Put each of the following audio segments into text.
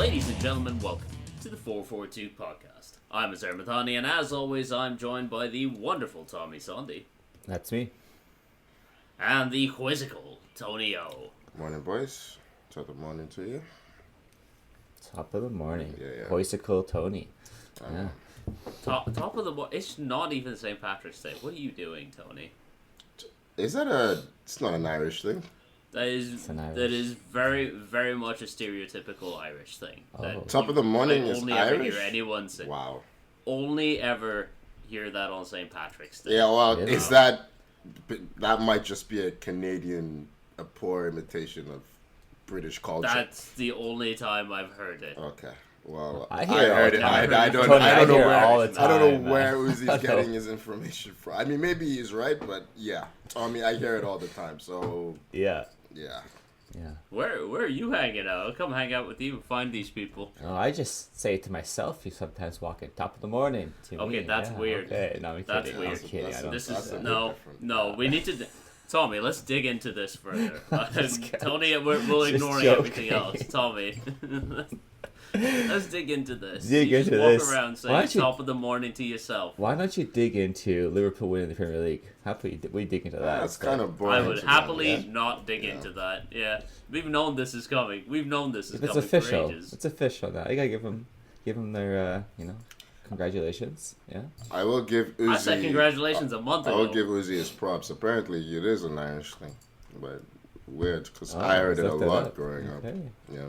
Ladies and gentlemen, welcome to the 442 podcast. I'm Azar Mathani, and as always, I'm joined by the wonderful Tommy Sondi. That's me. And the quizzical Tony O. Morning, boys. Top of the morning to you. Top of the morning. Yeah. Quizzical Tony. Yeah. Top of the morning. It's not even St. Patrick's Day. What are you doing, Tony? Is that a... It's not an Irish thing. That is very, very much a stereotypical Irish thing. Oh. Top of the morning is only Irish? Ever hear anyone say. Wow. Only ever hear that on St. Patrick's Day. Yeah, well, Yeah. is that... That might just be a Canadian, a poor imitation of British culture. That's the only time I've heard it. Okay. Well, I hear it all heard the it. time. I don't Tony, know hear it where. all the I don't time, know where man. Uzi's I know. getting his information from. I mean, maybe he's right, but yeah, Tommy, I hear it all the time. So Yeah. yeah. Yeah. Where are you hanging out? I'll come hang out with you and find these people. Oh, I just say it to myself. You sometimes walk at top of the morning. To Okay, me. that's Yeah, weird. Okay, no, I'm That's kidding. weird. I'm kidding. I don't. This That's is a bit no, different. no. We need to, Tommy. Let's dig into this further. Just Tony, we're just ignoring joking. everything else. Tommy, let's dig into this. Dig you just into walk this. around Why saying don't you- top of the morning to yourself. Why don't you dig into Liverpool winning the Premier League? Happily, we dig into that. That's instead. kind of boring. I would to be happily honest. not dig into that. Yeah, we've known this is coming. We've known this is If it's coming official, for ages. it's official now. You gotta give them their, congratulations. Yeah. I will give Uzi. I said congratulations a month I ago. will give Uzi his props. Apparently, it is an Irish thing, but weird because Oh, I heard it a looked it lot up. growing up. Okay. Yeah.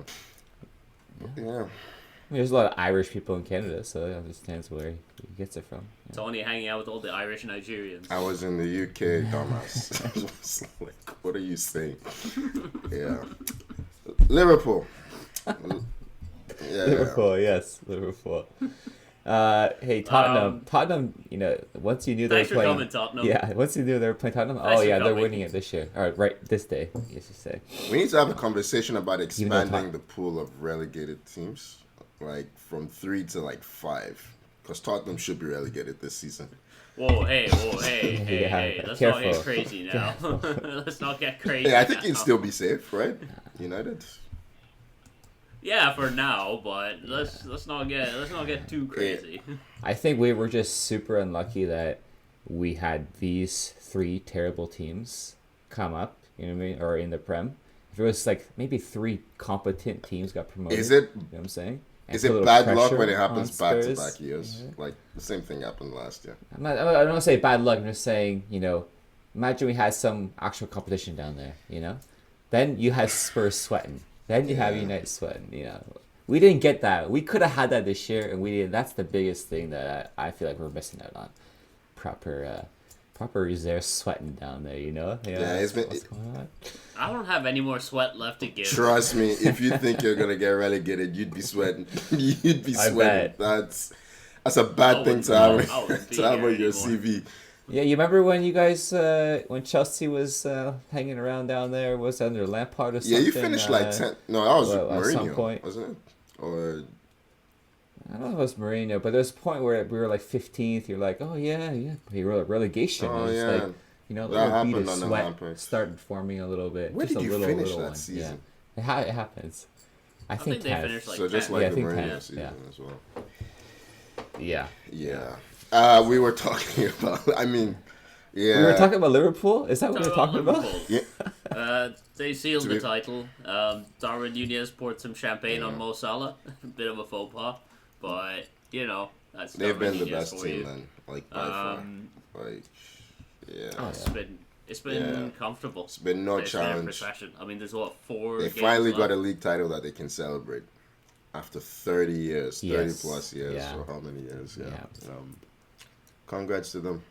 Yeah. I mean, there's a lot of Irish people in Canada, so I understand where he gets it from. Yeah. Tony hanging out with all the Irish Nigerians. I was in the UK, dumbass. I was like, what are you saying? Yeah. Liverpool. Yeah. Liverpool, yes, Liverpool. Hey, Tottenham. Tottenham, once you knew they were Thanks for playing. coming, Tottenham. Yeah, once you knew they were playing Tottenham. Thanks Oh for yeah, they're coming. winning it this year. All right, right this day, yes you say. We need to have a conversation about though expanding the pool of relegated teams, like from 3 to like 5, because Tottenham should be relegated this season. Whoa, hey. Yeah, Let's not get careful. crazy now. Let's not get crazy. Yeah, I think now. you'd still be safe, right? United. Yeah, for now, but let's not get too crazy. I think we were just super unlucky that we had these 3 terrible teams come up. You know what I mean? Or in the Prem. If it was like maybe 3 competent teams got promoted. Is it? You know what I'm saying? And Is put a it little bad luck pressure when it on happens back to Spurs? back years? Yeah. Like the same thing happened last year. I don't want to say bad luck. I'm just saying, imagine we had some actual competition down there, Then you had Spurs sweating. Then you have Yeah. United sweating, We didn't get that. We could have had that this year, and we didn't. That's the biggest thing that I feel like we're missing out on. Proper reserve sweating down there, Yeah, what's going on? I don't have any more sweat left to give. Trust me, if you think you're gonna get relegated, you'd be sweating. You'd be I sweating. bet. That's a bad I thing wouldn't- to have I wouldn't be to have here on your anymore. CV. Yeah, you remember when you guys, when Chelsea was hanging around down there, was it under Lampard or Yeah, something? you finished like 10. No, that was well, at some Mourinho, point. wasn't it? Or I don't know if it was Mourinho, but there's a point where we were like 15th. You're like, oh yeah, we were relegation. Oh, It was yeah. like, a That little bead happened of under sweat Lampard. started forming a little bit. Where just did a you little, finish little that one. season? Yeah, it happens. I think they 10th. finished like So just 10th. like Yeah, I the think Mourinho 10th, season yeah. as well. Yeah. Yeah. We were talking about. I mean, yeah. We were talking about Liverpool. Is that what we're talking about? Liverpool. Yeah. They sealed To the be- title. Darwin Nunez poured some champagne on Mo Salah. A bit of a faux pas, but that's They've Darwin been the Nunez best for team, you. man. Like by far. Like, yeah. Oh, It's been Yeah. comfortable. It's been no They're staying in challenge. procession. I mean, there's what 4 They games finally got a left? league title that they can celebrate after 30 years, 30 Yes. plus years, Yeah. or how many years? Yeah. Yeah. Congrats to them.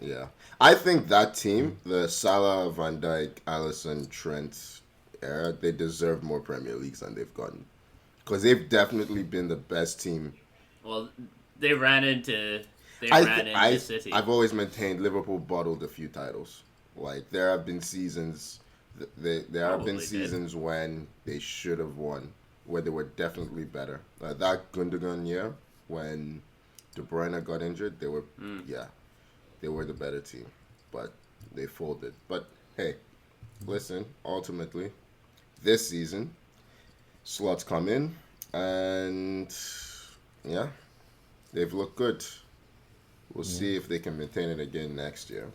Yeah, I think that team, the Salah, Van Dijk, Alisson, Trent era, they deserve more Premier Leagues than they've gotten, because they've definitely been the best team. Well, they ran into City. I've always maintained Liverpool bottled a few titles. Like there have been seasons, there have been Probably seasons when they should have won, where they were definitely better. That Gundogan year when De Bruyne got injured, they were they were the better team, but they folded. But hey, listen, ultimately, this season, slots come in, And yeah, they've looked good. We'll see if they can maintain it again next year,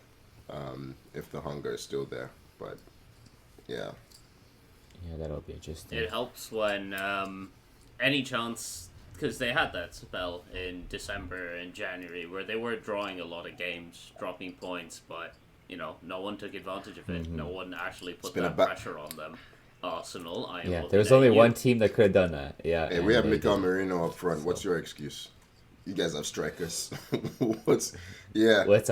if the hunger is still there. But yeah, Yeah, that'll be interesting. It helps when any chance, because they had that spell in December and January where they were drawing a lot of games, dropping points, but no one took advantage of it. No one actually put that pressure on them. Arsenal, I am. Yeah, there was only one team that could have done that. Yeah. Hey, we have Mikel Merino up front. What's your excuse? You guys have strikers. What's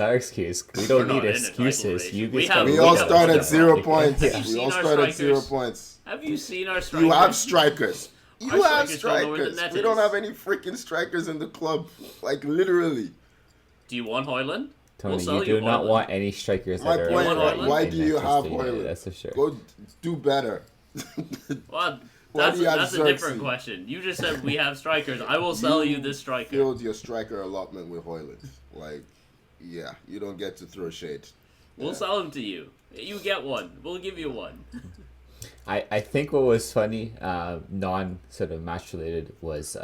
our excuse? We don't need excuses. We all start at 0 points. We all start at 0 points. Have you seen our strikers? You have strikers. You have strikers. We don't have any freaking strikers in the club. Like, literally. Do you want Højlund? Tony, you do not want any strikers. My point, why do you have Højlund? That's for sure. Go do better. Well, that's a different question. You just said we have strikers. I will sell you this striker. Build your striker allotment with Højlund. Like, yeah, you don't get to throw shade. We'll sell him to you. You get one. We'll give you one. I think what was funny, non sort of match related, was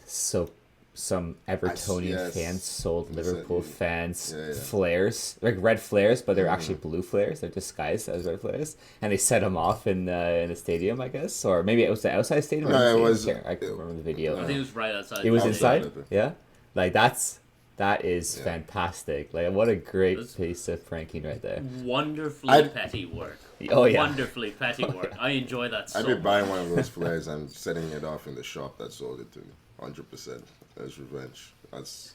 so some Evertonian fans sold Liverpool fans flares, like red flares, but they're actually blue flares. They're disguised as red flares, and they set them off in the stadium, I guess, or maybe it was the outside stadium. No, it was. I can't remember the video. I think it was right outside. It was inside. Yeah, like that is fantastic. Like, what a great piece of pranking right there. Wonderfully petty work. Oh yeah, wonderfully petty work. I enjoy that so much. I'd be buying one of those flares and setting it off in the shop that sold it to me. 100%. That's revenge. That's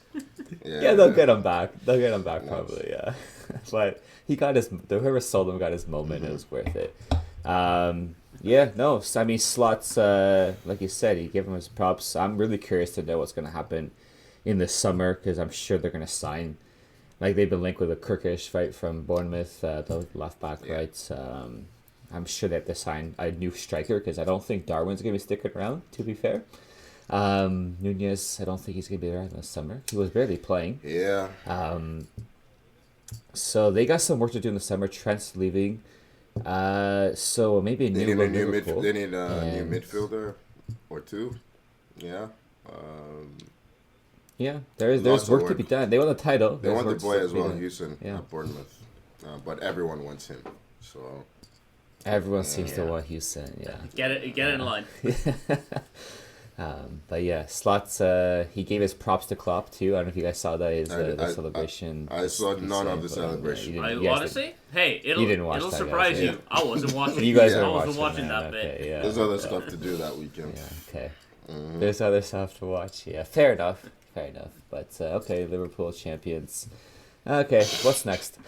yeah. They'll get him back. They'll get him back probably. Yeah, but he got his. Whoever sold him got his moment. It was worth it. Yeah. No. I mean, Slots. Like you said, he gave him his props. I'm really curious to know what's going to happen in the summer, because I'm sure they're going to sign. Like, they've been linked with a Kirkish, right, from Bournemouth, the left back, right. I'm sure they have to sign a new striker, because I don't think Darwin's going to be sticking around, to be fair. Nunez, I don't think he's going to be there in the summer. He was barely playing. Yeah. So they got some work to do in the summer. Trent's leaving. So maybe a new Liverpool. They need a new midfielder or two. Yeah. Yeah, there's work to be done. They want the title. They want the boy as well, Houston, at Bournemouth. But everyone wants him. So everyone seems to want Houston. Yeah. Get in line. But yeah, Slots. He gave his props to Klopp too. I don't know if you guys saw that. The celebration. I saw none of the celebration. Honestly, hey, it'll surprise you. I wasn't watching. You guys I weren't wasn't watching that bit. Yeah. There's other stuff to do that weekend. Yeah. Okay. There's other stuff to watch. Yeah. Fair enough. But okay, Liverpool champions. Okay, what's next?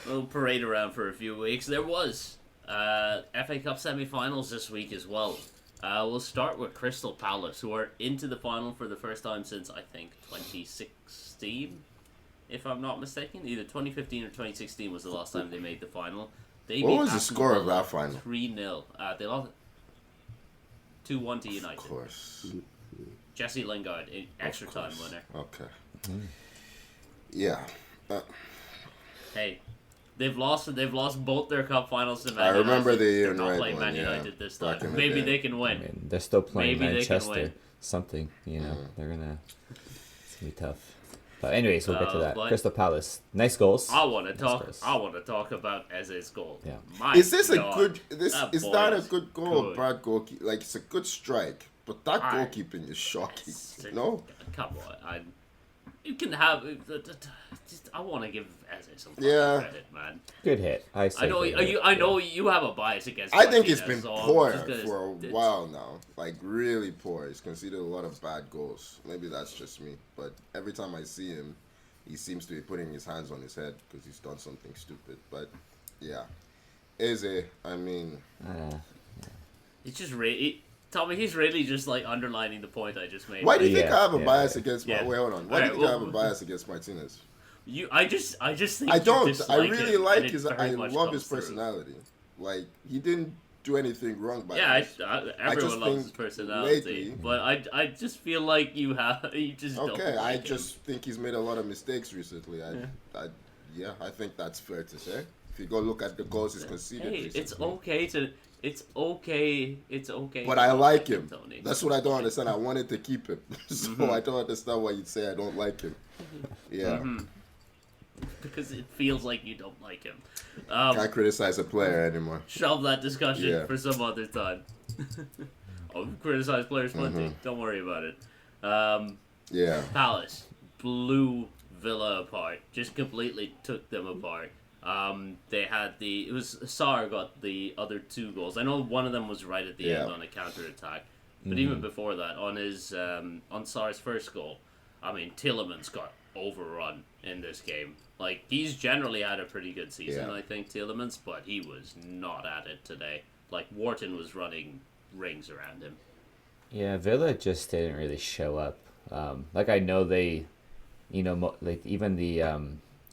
We'll parade around for a few weeks. There was FA Cup semi-finals this week as well. We'll start with Crystal Palace, who are into the final for the first time since, I think, 2016, if I'm not mistaken. Either 2015 or 2016 was the last time they made the final. What was the score of that final? 3-0. They lost 2-1 to United. Of course. Jesse Lingard, extra time winner. Okay. Yeah. Hey, they've lost both their cup finals to Man I remember United. the year They're not right playing one, Man United this time. Back in the Maybe day. they can win. I mean, they're still playing Maybe Manchester. they can win. Something, they're gonna. It's gonna be tough. But anyways, we'll get to that. Crystal Palace, nice goals. I want to talk about Eze's goal. Yeah. Is this a good? Is that a good goal or bad goalkeeping? Like, it's a good strike, but that goalkeeping is shocking. No. Come on, you can have. I want to give Eze some credit, man. Good hit. I know. I know you have a bias against. I think it's been so poor for a while now. Like, really poor. He's conceded a lot of bad goals. Maybe that's just me, but every time I see him, he seems to be putting his hands on his head because he's done something stupid. But yeah, Eze. I mean, it's just really. Tommy, he's really just like underlining the point I just made. Why do you think I have a bias against? Wait, hold on. Why do you think I have a bias against Martinez? I just think I don't. I really like his. I love his personality. Like, he didn't do anything wrong by this. Everyone loves his personality, but I just feel like you just don't. Okay, I just think he's made a lot of mistakes recently. I think that's fair to say. If you go look at the goals he's conceded Hey, recently. it's okay. But to I not like him. Tony. That's what I don't understand. I wanted to keep him. So I don't understand why you'd say I don't like him. Yeah. Because it feels like you don't like him. Can't criticize a player anymore. Shove that discussion Yeah. for some other time. I'll criticize players plenty. Don't worry about it. Yeah. Palace blew Villa apart. Just completely took them apart. They had it was Sarr got the other 2 goals. I know one of them was right at the end on a counter attack, but even before that, on Sarr's first goal, I mean Tielemans got overrun in this game. Like he's generally had a pretty good season, I think Tielemans, but he was not at it today. Like Wharton was running rings around him. Yeah, Villa just didn't really show up. Like I know they, like even the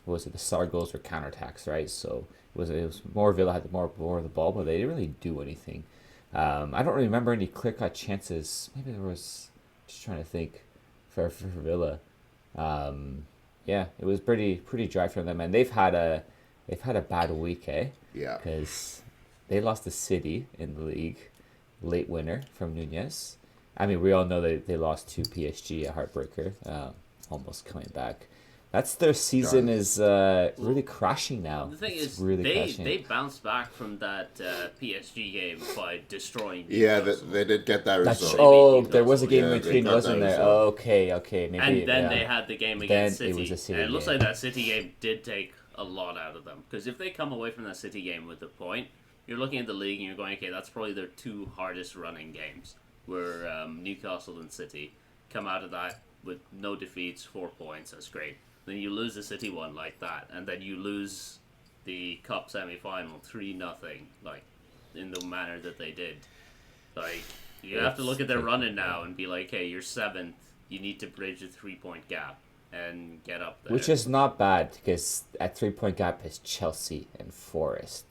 what was it, the Sarr goals were counterattacks, right? So it was more Villa had more of the ball, but they didn't really do anything. I don't remember any clear cut chances. Maybe there was. Just trying to think for Villa. Yeah, it was pretty dry for them, and they've had a bad week, eh? Yeah. Because they lost to City in the league, late winner from Nunez. I mean, we all know they lost to PSG, a heartbreaker, almost coming back. That's their season is really crashing now. The thing It's is, really crashing. they bounced back from that PSG game by destroying. Yeah, Newcastle. they did get that result. Oh, Newcastle. there was a game Yeah, in between, they got wasn't that there? result. Okay, maybe. And then yeah. they had the game Then against it City. was a City and it looks game. like that City game did take a lot out of them. Because if they come away from that City game with a point, you're looking at the league and you're going, okay, that's probably their 2 hardest running games. Where Newcastle and City come out of that with no defeats, 4 points, that's great. Then you lose the City one like that, and then you lose the Cup semi-final 3-0, like, in the manner that they did. Like, you have to look at their running now and be like, hey, you're 7th, you need to bridge a 3-point gap and get up there. Which is not bad, because at 3-point gap is Chelsea and Forest.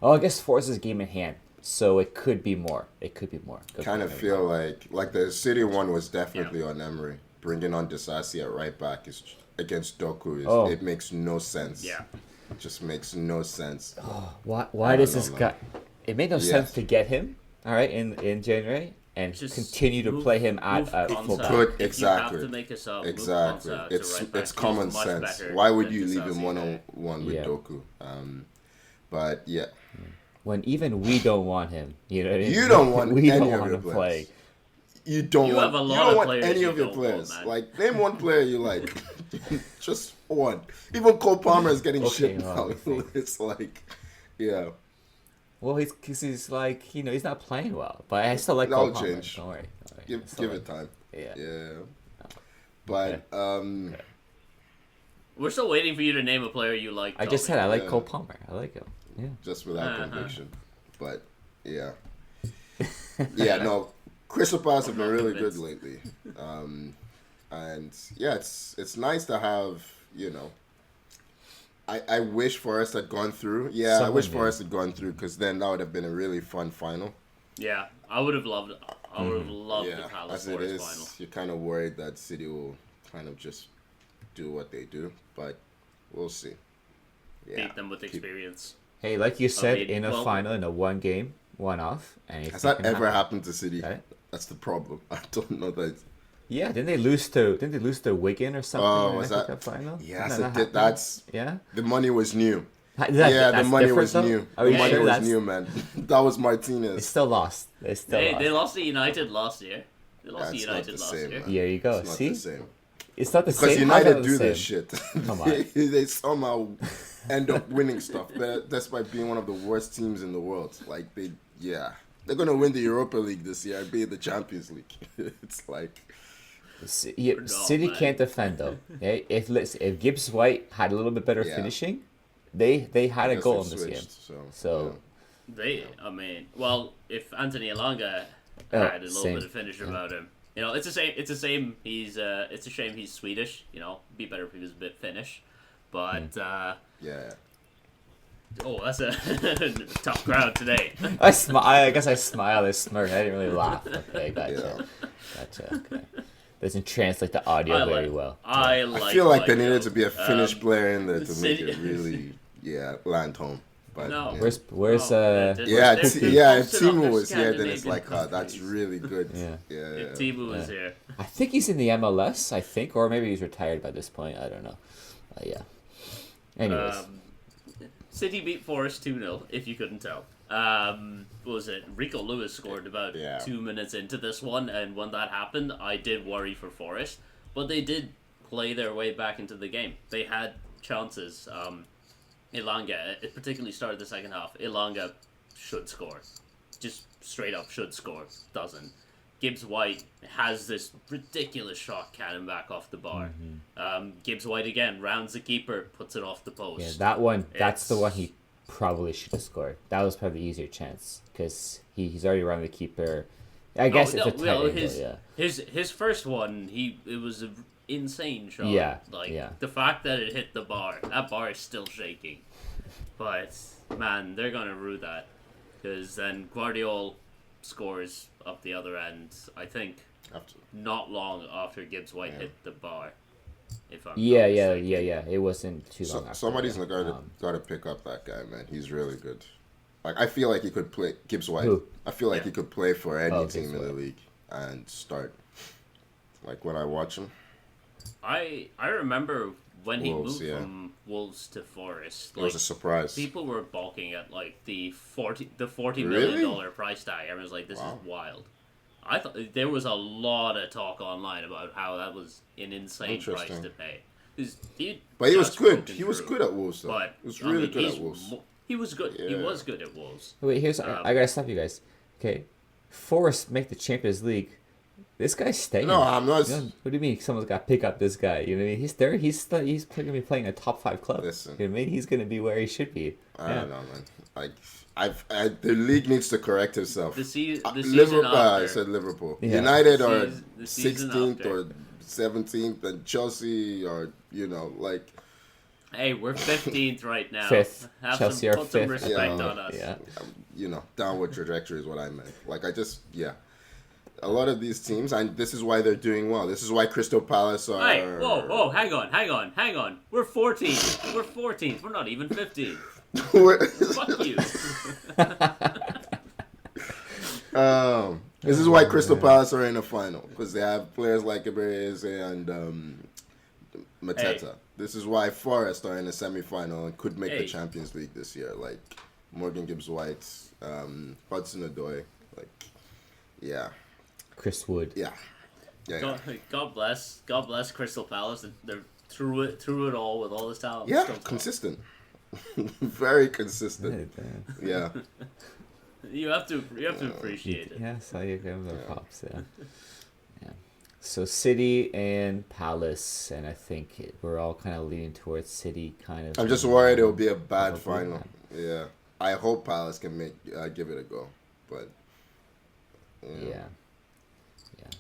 Oh, I guess Forest is game in hand, so it could be more. Kind of feel like the City one was definitely on Emery. Bringing on Disasi at right back is against Doku. It makes no sense. Yeah. It just makes no sense. Why does this guy... It made no sense to get him, all right, in January, and Just continue to play him at full back. Could, If exactly. you have to make a sub, Exactly. move Konsa to It's right back. it's common He's much sense. better Why would than you leave Disasi him there. 1-on-1 with Yeah. Doku? But yeah. When even we don't want him, you know what I mean? You don't want we any don't of want your him players. playing. You don't You want, have a you lot don't of want players any you of your don't want, players. man. Like, name one player you like. Just one. Even Cole Palmer is getting shit now. okay. It's like, yeah. Well, he's like, he's not playing well, but I still like That'll Cole Palmer. change. Don't worry. Give it time. Yeah. Yeah. But, We're still waiting for you to name a player you like. I just Tommy. said I like Yeah. Cole Palmer. I like him. Yeah. just without Uh-huh. conviction. But, yeah. Yeah, no. Crystal Palace have been really good convinced. lately. And, yeah, it's nice to have, I wish Forest had gone through. Yeah, I wish Someone Forest had gone through because then that would have been a really fun final. Yeah, I would have loved. I would have loved Yeah, the Palace as it Forest is, final. you're kind of worried that City will kind of just do what they do, but we'll see. Yeah. Beat them with experience. Hey, like you said, mean, in a well- final, in a one game, one off, and Has that ever happened to City? Right. That's the problem. I don't know that. Yeah, didn't they lose to Wigan or something? Oh, in was the FA that- Cup final? Yes, Didn't that it did. happen? That's Yeah. the money was new. That- Yeah, the that's money different, was though? new. Are The we money sure was that's new, man. That was They Martinez. still lost. They still They lost. lost to United last year. They lost to That's not United the last same, year. man. There you go. It's not See, the same. it's not the Because same. How's United that do the this same? shit. Come on. They somehow end up winning stuff, but despite being one of the worst teams in the world. Like they're gonna win the Europa League this year and be in the Champions League. It's like, City man. can't defend though. Okay? If Gibbs White had a little bit better Yeah. finishing, they had a guess goal they in this game. switched, So If Anthony Elanga Oh, had a little same. bit of finish about him, it's a shame. It's a shame he's Swedish. Be better if he was a bit Finnish. But yeah. oh, that's a tough crowd today. I guess I smiled. I smirked. I didn't really laugh. Okay, gotcha. Yeah. Gotcha. Okay. Doesn't translate the audio very well. I I feel like there Joe. needed to be a Finnish player in there to make City- it really, land home. But No. Where's yeah, They're if posted on Timu their was here, then it's Scandinavian like, that's countries. really good. Yeah. If Timu was here. I think he's in the MLS, I think, or maybe he's retired by this point. I don't know. Yeah. Anyways. City beat Forest 2-0, if you couldn't tell. What was it? Rico Lewis scored about 2 minutes into this one, and when that happened, I did worry for Forest. But they did play their way back into the game. They had chances. Ilanga, it particularly started the second half. Ilanga should score. Just straight up should score. Doesn't. Gibbs White has this ridiculous shot cannon back off the bar. Gibbs White again rounds the keeper, puts it off the post. Yeah, that one. That's the one he probably should have scored. That was probably the easier chance because he's already around the keeper. I guess it's a tight angle, His first one, it was an insane shot. Yeah, The fact that it hit the bar, that bar is still shaking. But man, they're gonna rue that because then Guardiola scores up the other end. I think not long after Gibbs White hit the bar. If I'm yeah. It wasn't too long. After Somebody's got to pick up that guy, man. He's really good. Like I feel like he could play Gibbs White. Who? I feel like he could play for any Gibbs team in the White. league and start. Like when I watch him. I remember when he Wolves, moved yeah. from Wolves to Forest. It was a surprise. People were balking at like the $40 Really? million price tag. Everyone was like, "This is wild." I thought there was a lot of talk online about how that was an insane price to pay. But he was good. He was good at Wolves, though. But he was really good at Wolves. He was good. He Yeah. was good at Wolves. Wait, I gotta stop you guys. Okay, Forest make the Champions League. This guy's staying. No, I'm not. You know, what do you mean someone's got to pick up this guy? You know what I mean? He's there. He's going to be playing a top 5 club. Listen. You know what I mean? He's going to be where he should be. I don't know, man. The league needs to correct itself. The season Liverpool, after, I said Liverpool. Yeah. United are the season 16th after. or 17th, and Chelsea are, like. Hey, we're 15th right now. Fifth. Have Chelsea some, are put some fifth. respect on us. Yeah. Downward trajectory is what I meant. Like, a lot of these teams, and this is why they're doing well. This is why Crystal Palace are. Hey, whoa, hang on. We're 14th. We're 14th. We're not even 15th. Fuck you. This is why Crystal Palace are in the final, because they have players like Iberez and Mateta. Hey. This is why Forest are in the semi-final and could make the Champions League this year. Like Morgan Gibbs-White, Hudson-Odoi, Chris Wood. Yeah. God bless Crystal Palace. They're through it all with all this talent. Yeah, Still consistent. Very consistent. Yeah. You have to appreciate it. Yeah, so you give them the props. Yeah. So City and Palace, and I think we're all kind of leaning towards City. I'm just worried it'll be a bad final. Yeah. I hope Palace can give it a go, but. Yeah.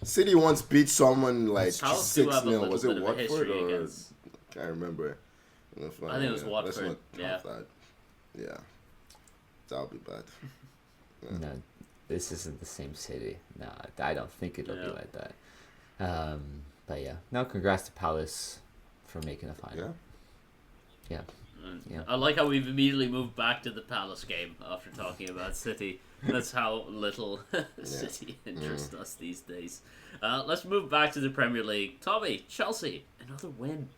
City once beat someone like Palace do have a 6-0. little Was bit it of a Watford history or against- can't remember. I think it was Watford. Let's not Yeah. count that. Yeah, that'll be bad. No, this isn't the same City. No, I don't think it'll be like that. But yeah, no, congrats to Palace for making the final. Yeah. I like how we've immediately moved back to the Palace game after talking about City. That's how little City interests us these days. Let's move back to the Premier League. Tommy, Chelsea, another win.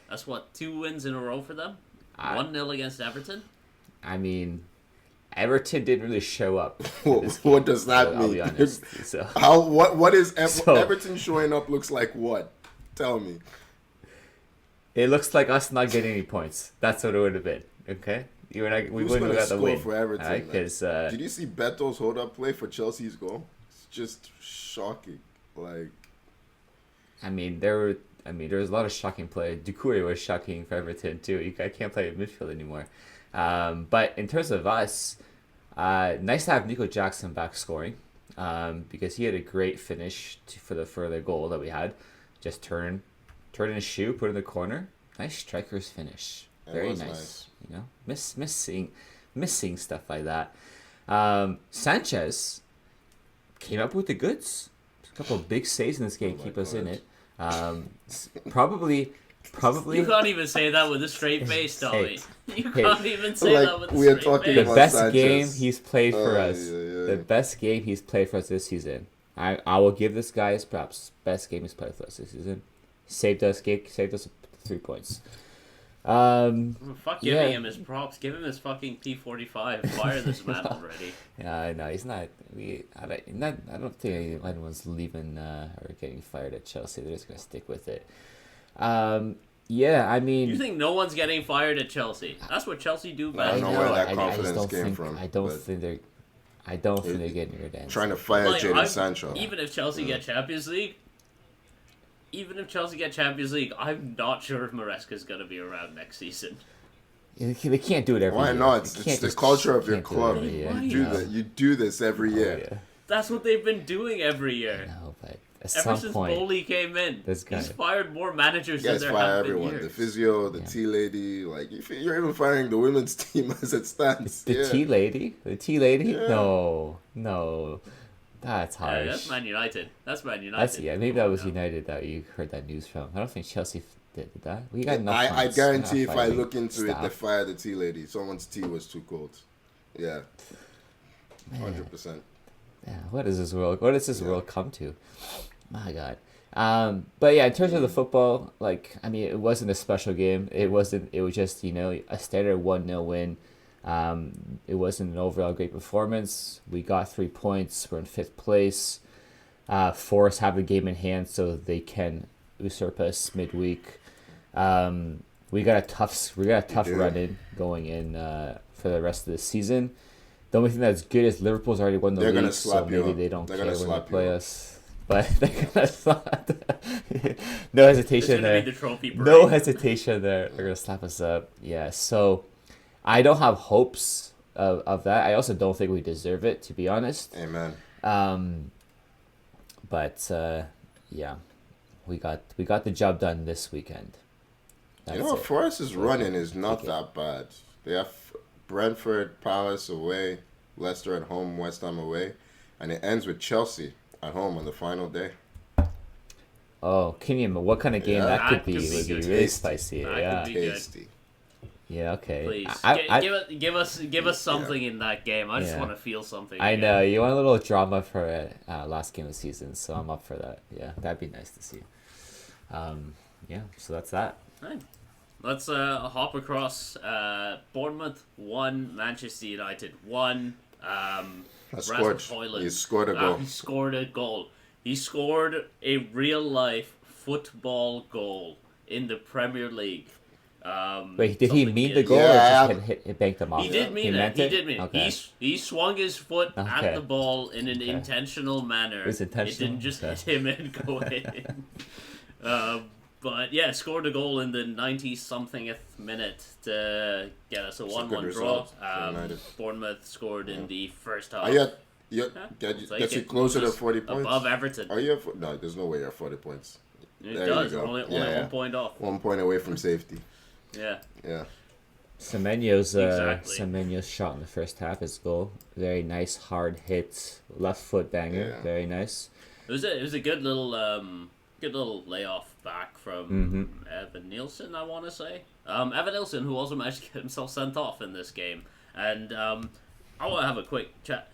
That's 2 wins in a row for them? 1-0 against Everton? I mean, Everton didn't really show up. What does that mean? I'll be honest. So. What is Everton showing up looks like what? Tell me. It looks like us not getting any points. That's what it would have been. Okay, we wouldn't have got the win. For Everton, right? Did you see Beto's hold-up play for Chelsea's goal? It's just shocking. Like, I mean, there was a lot of shocking play. Doucouré was shocking for Everton too. I can't play midfield anymore. But in terms of us, nice to have Nico Jackson back scoring, because he had a great finish for the goal that we had. Just turn in a shoe, put it in the corner. Nice striker's finish. Very nice. You know, missing stuff like that. Sanchez came up with the goods. A couple of big saves in this game, keep us in it. Probably Probably You can't even say that with a straight face, Tommy. You hey. can't even say Like, that with a we are straight talking the face. about best Sanchez. game he's played for us. Yeah, yeah. The best game he's played for us this season. I will give this guy his props. Best game he's played for us this season. Saved us 3 points. Fuck giving Yeah. him his props. Give him his fucking P45. Fire this man already. Yeah, no, he's not. I don't think anyone's leaving or getting fired at Chelsea. They're just gonna stick with it. Yeah, I mean, You think no one's getting fired at Chelsea? That's what Chelsea do I best. don't know where that I just confidence don't came think, from, I don't but- think they're. I don't think they're getting rid of Trying to fire Like, Jadon I'm- Sancho. Even if Chelsea get Champions League, I'm not sure if Maresca's gonna be around next season. They can't do it every Why year. not? They It's can't the just- culture of your can't do it club. every year. Why? You do this every year. Yeah. That's what they've been doing every year. No, but at Ever some since point, Bowley came in, this guy- he's fired more managers You guys than there fire have been everyone. years. The physio, the Yeah. tea lady. Like, you're even firing the women's team as it stands. the Yeah. tea lady, Yeah. no, that's Yeah, harsh. that's Man United. That's Man United. That's maybe that was No. United that you heard that news from. I don't think Chelsea did that. We got enough. I fans. guarantee We're if not I fighting look into it, staff. they fire the tea lady. Someone's tea was too cold. Yeah. 100%. Yeah, what is this world? What does this world come to? My God. But yeah, in terms of the football, like, I mean, it wasn't a special game. It wasn't. It was just, a standard 1-0 win. It wasn't an overall great performance. We got 3 points. We're in 5th place. Forest have a game in hand, so they can usurp us midweek. We got a tough do. run in going in for the rest of the season. The only thing that's good is Liverpool's already won the They're league, gonna so slap you maybe up. they don't They're care gonna when they slap you play up. us. But they're gonna slap. No It's hesitation gonna there. be the trophy parade. No hesitation there. They're gonna slap us up. Yeah. So I don't have hopes of that. I also don't think we deserve it, to be honest. Amen. But yeah, we got the job done this weekend. You know what? Forest's running is not Take it. that bad. They have Brentford, Palace away, Leicester at home, West Ham away, and it ends with Chelsea at home on the final day. Oh, can you? What kind of game Yeah. that could That be? could be Would be good. really Tasty. spicy. That Yeah. could be good. Tasty. Yeah. Okay. Please I give us something in that game. I just Yeah. want to feel something. I again. know you want a little drama for last game of the season, so I'm up for that. Yeah, that'd be nice to see. Yeah. So that's that. Right. Let's hop across. Bournemouth 1, Manchester United 1. Scored. Hoyland. He scored a goal. He scored a goal. He scored a real life football goal in the Premier League. Wait, did he something mean the is- goal Yeah, or just hit banked him off? He did mean it. meant He did mean it. Okay. He swung his foot Okay. at the ball in an Okay. intentional manner. It was intentional? It didn't just Okay. hit him and go in. But yeah, scored a goal in the 90-somethingth minute to get us a It's a 1-1 good draw. result for United. Bournemouth scored in the first half. Are you Yeah, gets take you it. closer to Just 40 points? above Everton. Are you at, no, there's no way you're at 40 points. It There you does. go. Only Yeah. 1 point off. 1 point away from safety. Yeah. Yeah. Semenyo's Exactly. Semenyo's shot in the first half, his goal. Very nice, hard hit, left foot banger. Yeah. Very nice. It was a good little layoff back from Evan Nielsen, I want to say. Evan Nielsen, who also managed to get himself sent off in this game, and I want to have a quick chat.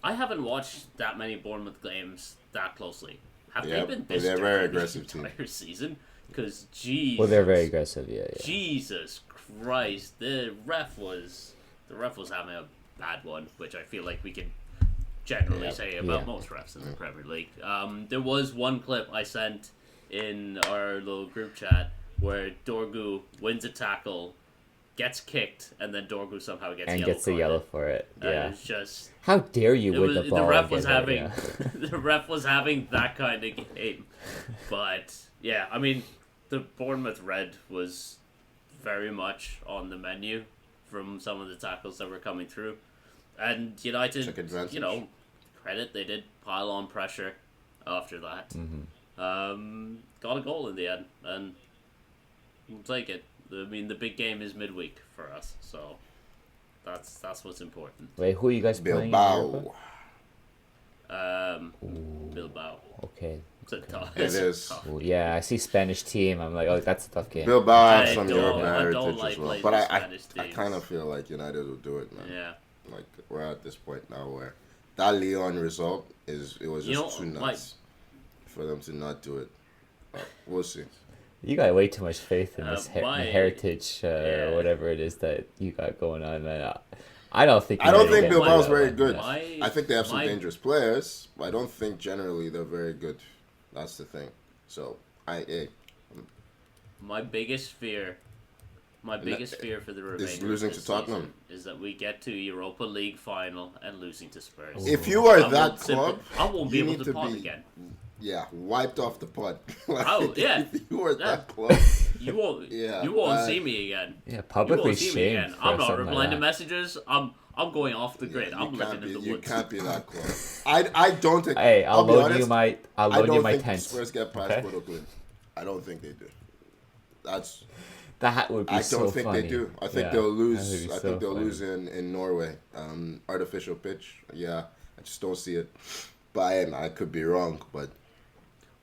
I haven't watched that many Bournemouth games that closely. Have Yep, they been but this they're very dirty aggressive the team. entire season? Because Jesus, Well, they're very aggressive. Yeah. Jesus Christ, the ref was having a bad one, which I feel like we can generally say about Yeah. most refs in the Premier League. There was one clip I sent in our little group chat where Dorgu wins a tackle, gets kicked, and then Dorgu somehow gets And yellow gets a carded. yell for it. Yeah. It's just How dare you with the ball? the ref and was get that, having yeah. the ref was having that kind of game. But yeah, I mean, the Bournemouth red was very much on the menu from some of the tackles that were coming through, and United, Took advantage. Credit, they did pile on pressure after that. Mm-hmm. Got a goal in the end, and we'll take it. I mean, the big game is midweek for us, so that's what's important. Wait, who are you guys playing? in Europa? Bilbao. Bilbao. Okay. It's a tough. It it's a is. tough. Well, yeah, I see Spanish team. I'm like, oh, that's a tough game. Bilbao I has some don't- European I don't heritage like as well. playing But the I Spanish teams. kind of feel like United will do it, man. Yeah. Like, we're at this point now where that Leon result it was You just know, too nuts for them to not do it. But we'll see. You got way too much faith in this my- heritage, yeah. or whatever it is that you got going on, man. I don't think. I don't United think get Bilbao's that very one, good. yeah. I think they have some my- dangerous players, but I don't think generally they're very good. That's the thing. So, My biggest fear for the remainder losing of this to Tottenham. season is that we get to Europa League final and losing to Spurs. if you are I that won't simply- club, I won't be you able need to to pod be again. wiped off the pod. Like, Oh, yeah. If you are Yeah. that club, You won't. Yeah, you won't see me again. Yeah, You publicly won't see me shamed. again. for I'm not something replying to like messages. I'm going off the grid. I'm living in the you woods. can't be that club. I don't think. that. Hey, I'll be loan honest, you my. I'll I loan don't you my think tent. Spurs get past okay? Porto Clint. I don't think they do. That's. That would be I so don't think funny. they do. I think Yeah, they'll that would lose. be I so think they'll funny. lose in Norway. Artificial pitch. Yeah, I just don't see it. But I could be wrong. But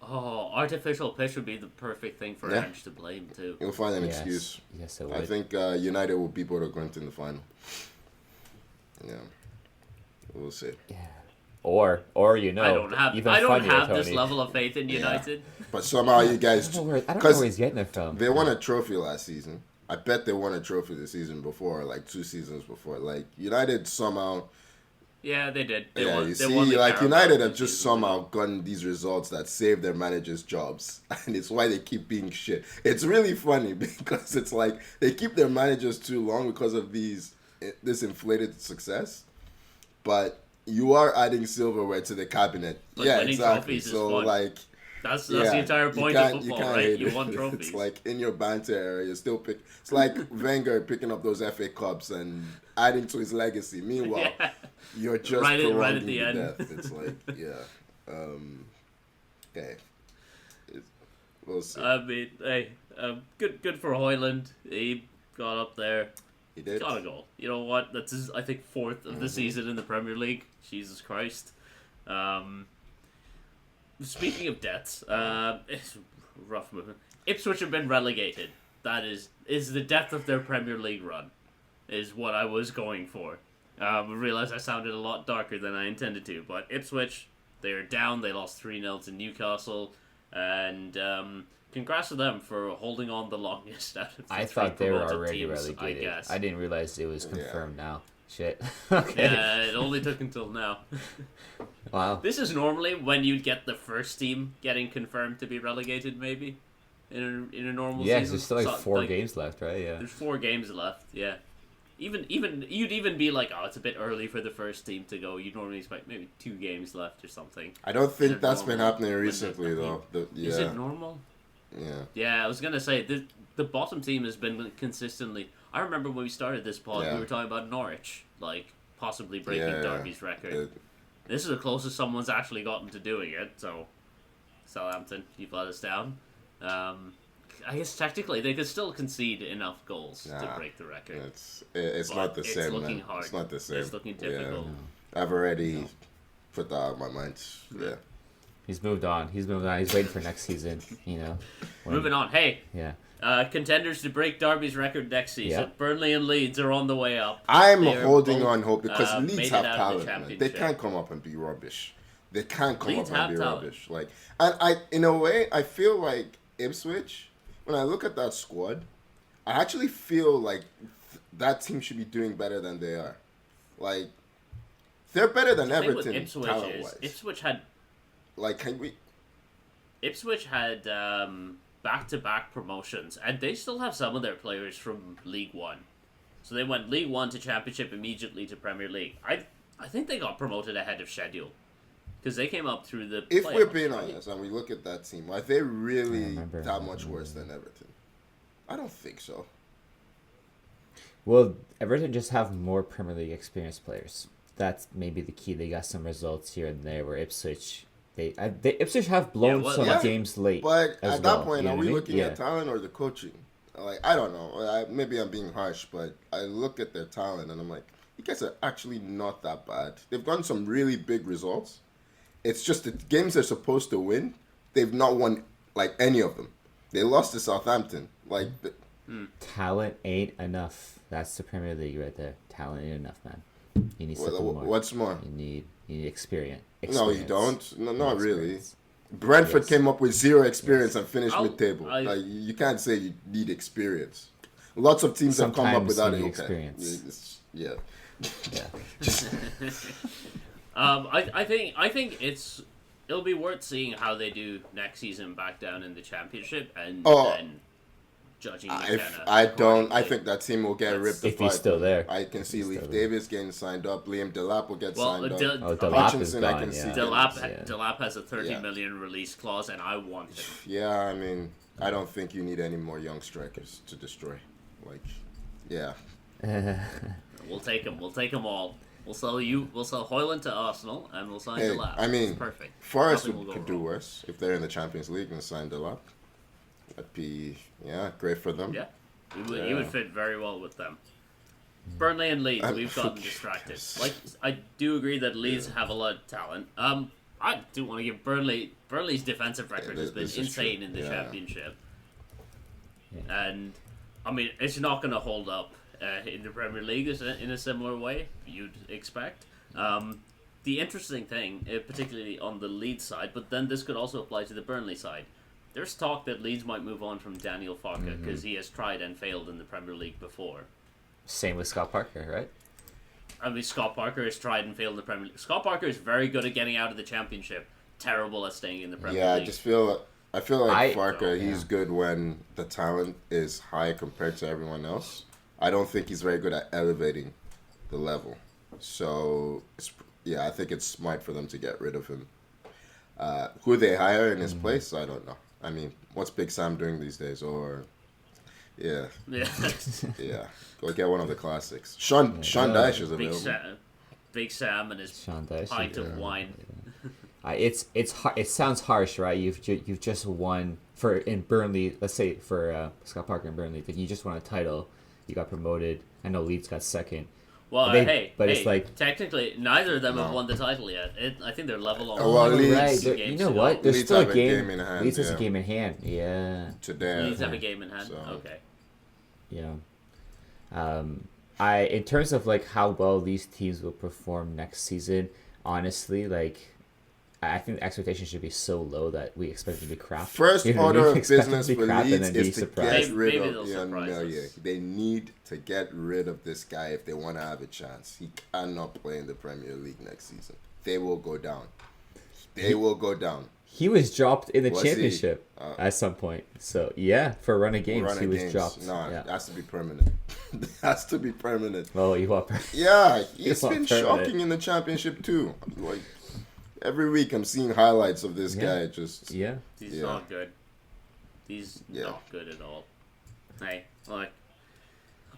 Oh, artificial pitch would be the perfect thing for Yeah. Ange to blame too. you'll find an Yes. excuse. Yes, it would. I think United will beat Porto Clint in the final. Yeah, we'll see. Yeah. Or you know, I don't have. even I don't funnier, have this Tony. level of faith in Yeah. United. But somehow you I guys, don't know where, I don't know because where he's getting it from. they won a trophy last season. I bet they won a trophy the season before, like 2 seasons before. Like United somehow, Yeah, they did. They yeah, won, you they see, won the like Carabao United have this just season. somehow gotten these results that save their managers' jobs, and it's why they keep being shit. It's really funny because it's like they keep their managers too long because of this inflated success, but you are adding silverware to the cabinet. But yeah, winning exactly. trophies is So fun. like. That's the Yeah, entire you point can't- of you football, can't right? hate You it. won trophies. It's like in your banter area, you still pick. It's like Wenger picking up those FA Cups and adding to his legacy. Meanwhile, Yeah. you're just Right at prolonging the end. death. It's like, yeah. Okay. We'll see. I mean, hey, good for Hoyland. He got up there, He did. got a goal. You know what? That's his, I think, 4th of the season in the Premier League. Jesus Christ. Speaking of deaths, it's rough movement. Ipswich have been relegated. That is the death of their Premier League run, is what I was going for. I realized I sounded a lot darker than I intended to, but Ipswich, they are down. They lost 3-0 to Newcastle, and congrats to them for holding on the longest out of the I three thought they were promoted already teams, relegated. I guess. I didn't realize it was Yeah. confirmed now. Shit. Okay. Yeah, it only took until now. Wow. This is normally when you'd get the first team getting confirmed to be relegated, maybe in a normal Yeah, 'cause season. there's still like So, 4 games left, right? Yeah. There's 4 games left. Yeah, even you'd even be like, oh, it's a bit early for the first team to go. You'd normally expect maybe 2 games left or something. I don't Is think it that's been normal? happening When recently, though. Is it Yeah. normal? Yeah. Yeah, I was gonna say the bottom team has been consistently. I remember when we started this pod, Yeah. we were talking about Norwich, like possibly breaking Yeah. Derby's record. It- This is the closest someone's actually gotten to doing it, so Southampton, you've let us down. I guess technically they could still concede enough goals to Nah, break the record. It's But not the it's same, looking man. hard. It's not the same. It's looking difficult. Yeah. I've already put that out of my mind. Yeah. He's moved on. He's waiting for next season, you know. when- Moving on. Hey, Yeah. contenders to break Derby's record next season. Yeah. Burnley and Leeds are on the way up. I'm They are holding both, on hope because made Leeds it have out of the talent, man. They championship. can't come up and be rubbish. They can't come Leeds up and have be talent. rubbish. Like, and I, in a way, I feel like Ipswich. When I look at that squad, I actually feel like that team should be doing better than they are. Like, they're better than The thing with Everton Ipswich talent-wise. is Ipswich had Like, can we? back-to-back promotions, and they still have some of their players from League One. So they went League One to Championship, immediately to Premier League. I think they got promoted ahead of schedule because they came up through the. If we're playoffs, being right? honest and we look at that team, are they really remember that that. much worse than Everton? I don't think so. Well, Everton just have more Premier League experienced players. That's maybe the key. They got some results here and there where Ipswich, Ipswich have blown well, some yeah. games late. But as at well, that point, you know are what I we mean? looking Yeah. at talent or the coaching? Like, I don't know. Maybe I'm being harsh, but I look at their talent and I'm like, you guys are actually not that bad. They've gotten some really big results. It's just the games they're supposed to win, they've not won like any of them. They lost to Southampton. Like Talent ain't enough. That's the Premier League right there. Talent ain't enough, man. You need something more. What's more? You need experience. No, you don't. No, not really. Brentford came up with zero experience and finished mid-table. Like you can't say you need experience. Lots of teams have come up without it. Experience. Yeah. I think it'll be worth seeing how they do next season back down in the Championship and then judging McKenna. I think that team will get ripped apart. If he's still there. I can see Leif Davis getting signed up. Liam Delap will get signed up. Delap Hutchinson, is gone, I can see. Delap has a 30 million release clause, and I want him. Yeah, I mean, I don't think you need any more young strikers to destroy. Like, yeah. We'll take them. We'll take them all. We'll sell Højlund to Arsenal, and we'll sign Delap. I mean, perfect. Forest could do worse if they're in the Champions League and sign Delap. That'd be great for them. Yeah, he would fit very well with them. Burnley and Leeds, we've gotten distracted. Like, I do agree that Leeds have a lot of talent. I do want to give Burnley's defensive record has been insane in the Championship, and I mean it's not going to hold up in the Premier League in a similar way you'd expect. The interesting thing, particularly on the Leeds side, but then this could also apply to the Burnley side. There's talk that Leeds might move on from Daniel Farke because he has tried and failed in the Premier League before. Same with Scott Parker, right? I mean, Scott Parker has tried and failed in the Premier League. Scott Parker is very good at getting out of the Championship, terrible at staying in the Premier League. Yeah, I feel like Farke, he's good when the talent is high compared to everyone else. I don't think he's very good at elevating the level. So, I think it's smart for them to get rid of him. Who they hire in his place, I don't know. I mean, what's Big Sam doing these days? Or, yeah. Go get one of the classics. Sean Dyche is available. Big Sam and his pint of wine. It sounds harsh, right? You've just won in Burnley. Let's say for Scott Parker in Burnley, that you just won a title. You got promoted. I know Leeds got second. Well, it's like technically neither of them have won the title yet. I think they're level on. Leeds, right? You know what? There's still a game in hand. Leeds has a game in hand. Yeah. Today. Leeds have a game in hand. So. Okay. Yeah. In terms of like how well these teams will perform next season, honestly, like I think the expectation should be so low that we expect them to be crap. First order of business for Leeds is to get rid of Jan. They need to get rid of this guy if they want to have a chance. He cannot play in the Premier League next season. They will go down. He was dropped in the Championship at some point. So, for a run of games, he was dropped. No, it has to be permanent. It has to be permanent. Oh, you want permanent? Yeah, he's been shocking in the Championship too. Like, every week I'm seeing highlights of this guy. Just he's not good. He's not good at all. Hey, like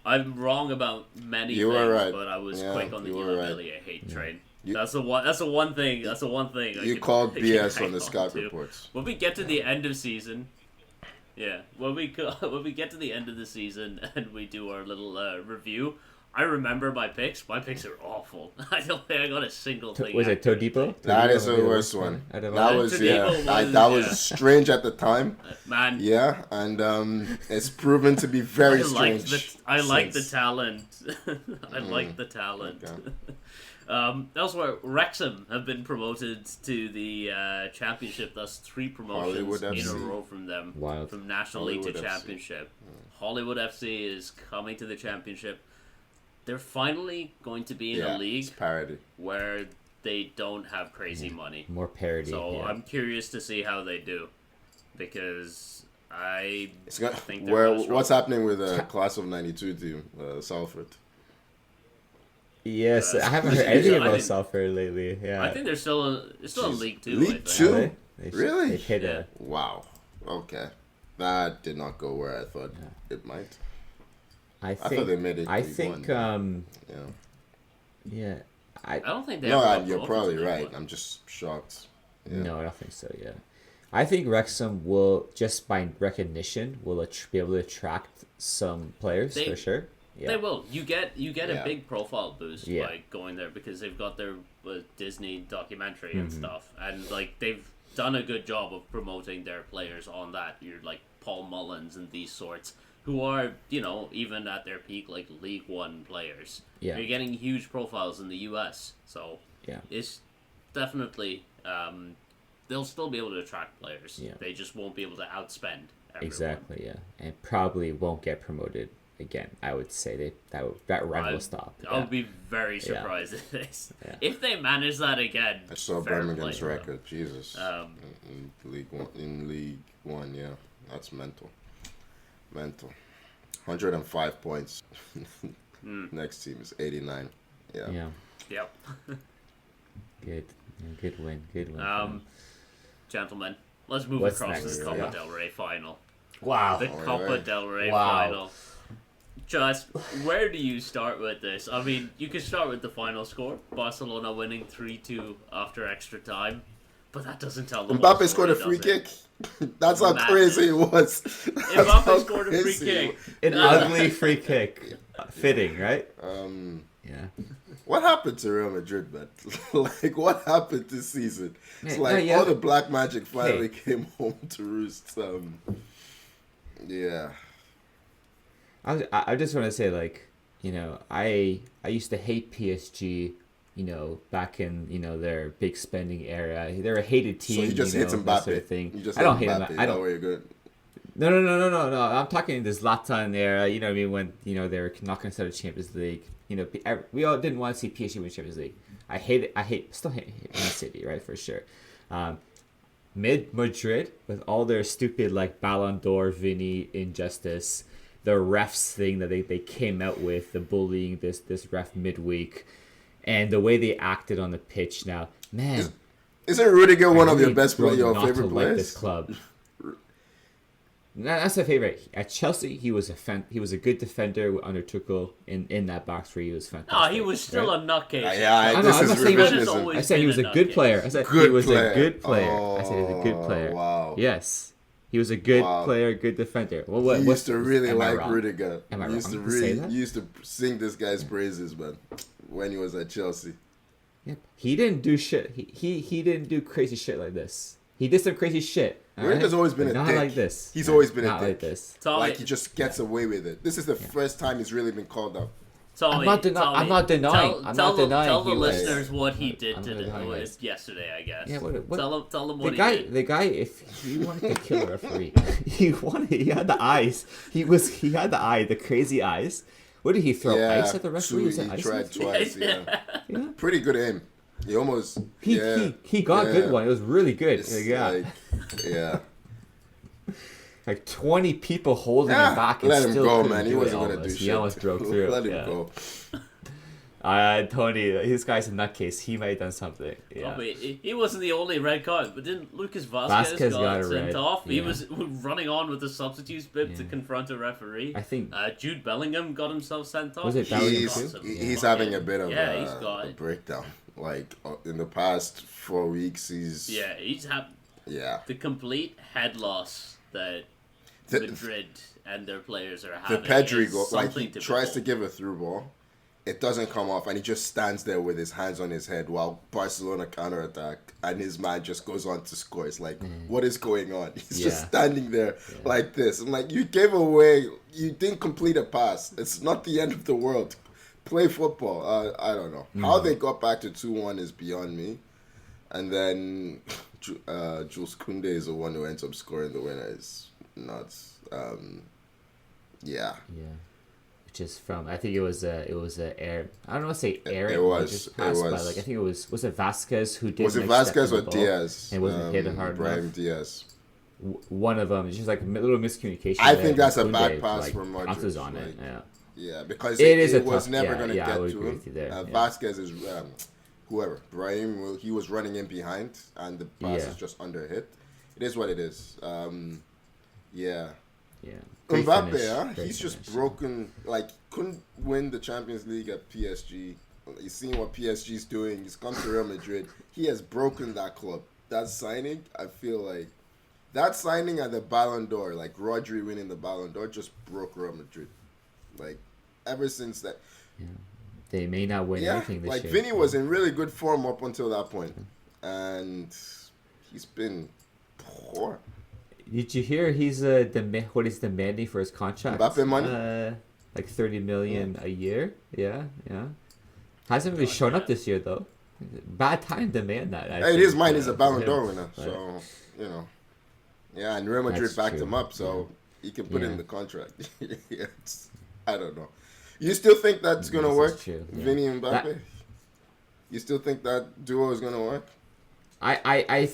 I'm wrong about many things, but I was quick on the Gilly hate train. That's the one thing. You called BS on the Scott reports. When we get to the end of season, when we get to the end of the season and we do our little review. I remember my picks. My picks are awful. I don't think I got a single thing. Was it Todibo? That is the worst one. That was strange at the time. Man. Yeah, and it's proven to be very strange. I like the talent. I like the talent. Okay. Elsewhere, Wrexham have been promoted to the Championship. Thus, 3 promotions in a row from them. Wild. From National League to Championship. Hollywood FC is coming to the Championship. They're finally going to be in a league where they don't have crazy money. More parity. So I'm curious to see how they do, because I think what's happening with the class of '92 team, Salford? Yes, I haven't heard anything about Salford lately. Yeah, I think they're still in League Two. League Two, really? They hit it. Wow. Okay, that did not go where I thought it might. I thought they made it. I think. Yeah. I don't think they. No, you're probably right. I'm just shocked. Yeah. No, I don't think so. Yeah, I think Wrexham will, just by recognition, will be able to attract some players for sure. Yeah. They will. You get a big profile boost by going there because they've got their Disney documentary and stuff, and like they've done a good job of promoting their players on that. You're like Paul Mullins and these sorts who are, even at their peak, like League One players. Yeah. You're getting huge profiles in the US. So it's definitely, they'll still be able to attract players. Yeah. They just won't be able to outspend everyone. Exactly, yeah. And probably won't get promoted again. I would say that run will stop. I would be very surprised if this. Yeah. If they manage that again. I saw fair Birmingham's play, record. Jesus. In League One, yeah, that's mental. 105 points. Next team is 89. Yeah. Yep. Good. Good win. Gentlemen, let's move What's across next? to the Copa del Rey final. Wow. The Copa del Rey Wow. final. Just, where do you start with this? I mean, you could start with the final score. Barcelona winning 3-2 after extra time. But that doesn't tell the whole Mbappe story, scored a does free it? kick. That's how Madness. crazy it was. Mbappe scored a free kick. An ugly free kick. Fitting, right? Yeah. What happened to Real Madrid, man? Like, what happened this season? It's Man, like no, yeah. all the black magic finally came home to roost. Yeah. I just want to say, like, I used to hate PSG, back in, their big spending era. They're a hated team. So you just hit Mbappe. that sort of thing. You just I don't hit hate Mbappe. him. I don't. That way you're good. No. I'm talking this Zlatan era. You know what I mean? When they were not going to start a Champions League. We all didn't want to see PSG win Champions League. I still hate Man City, right, for sure. Madrid with all their stupid like Ballon d'Or, Vinny injustice, the refs thing that they came out with, the bullying this ref midweek, and the way they acted on the pitch. Now, man, Isn't Rudiger one of really your best players, your grown not favorite to like players? this club. No, that's my favorite. At Chelsea, he was a good defender under Tuchel in that box where he was fantastic. No, he was still a nutcase. Yeah, this I'm is not saying he was- revisionism. I said he was a good player. I said he was a good player. I said he was a good player. Wow. Yes, he was a good player, good defender. Well, what You used to really am I like wrong? Rudiger. Am I You used wrong to to say really, that? you used to sing this guy's praises, man, when he was at Chelsea. Yep. He didn't do shit. He didn't do crazy shit like this. He did some crazy shit. Rudiger's always been But a not dick. like this. He's always been a not dick. like this. Tommy, Like he just gets away with it. This is the first time he's really been called out. Tommy, I'm not denying. I'm not denying Tell the he was- listeners what he did I'm not today, denying this. yesterday, I guess. Yeah, what- Tell them The what guy, he did. the guy, if he wanted to kill a referee, he had the eyes. He had the eye, the crazy eyes. What did he throw? Ice at the referee? Was it He ice? tried twice. Yeah, Yeah. pretty good aim. He almost. He got a good one. It was really good. It's Yeah, yeah. like 20 people holding him back. And Let him still go, couldn't man. He do it wasn't gonna do almost. shit. He almost broke through. Let him yeah. go. Tony, this guy's a nutcase. He might have done something. Yeah. He wasn't the only red card, but didn't Lucas Vasquez got a sent red. off? He Yeah. was running on with the substitutes bib to confront a referee. I think. Jude Bellingham got himself sent off. Was it Bellingham He's, too? he's having a bit of he's got a breakdown. Like in the past 4 weeks, he's he's had the complete head loss that Madrid and their players are the having. Pedri is goal. Like he something to tries behold. to give a through ball, it doesn't come off, and he just stands there with his hands on his head while Barcelona counterattack, and his man just goes on to score. It's like, what is going on? He's just standing there like this. I'm like, you gave away, you didn't complete a pass. It's not the end of the world. Play football. I don't know. How they got back to 2-1 is beyond me. And then Jules Koundé is the one who ends up scoring the winner. It's nuts. Yeah. Which is from, I think it was a air. I don't want to say air. It was. Just passed It by. was. Like I think it was it Vasquez who did. Was it like, step Vasquez in or the ball Diaz? And wasn't hit hard Brahim enough. Diaz. One of them. It's just like a little miscommunication. I there. think that's a Koundé, bad pass like, from Modric. pounces on Like, it. Yeah. Yeah, because It is it a was tough- never yeah, going to yeah, I get would to agree him. with you there, yeah. Vasquez is whoever. Brahim, he was running in behind, and the pass Yeah. is just under hit. It is what it is. Yeah. Yeah. Great Mbappe, finish. Great he's just finish. broken. Like, couldn't win the Champions League at PSG. He's seen what PSG's doing. He's come to Real Madrid. He has broken that club. That signing, I feel like, that signing at the Ballon d'Or, like Rodri winning the Ballon d'Or, just broke Real Madrid. Like, ever since that. They may not win anything this like year. Vinny was in really good form up until that point. And he's been poor. Did you hear he's what he's demanding for his contract? Mbappe money? Like 30 million a year. Yeah. Hasn't really shown up this year though. Bad time to demand that. Hey, his mind is a Ballon d'Or winner, so you know. Yeah, and Real Madrid backed him up, so he can put in the contract. I don't know. You still think that's gonna work, Vinny and Mbappe? You still think that duo is gonna work? I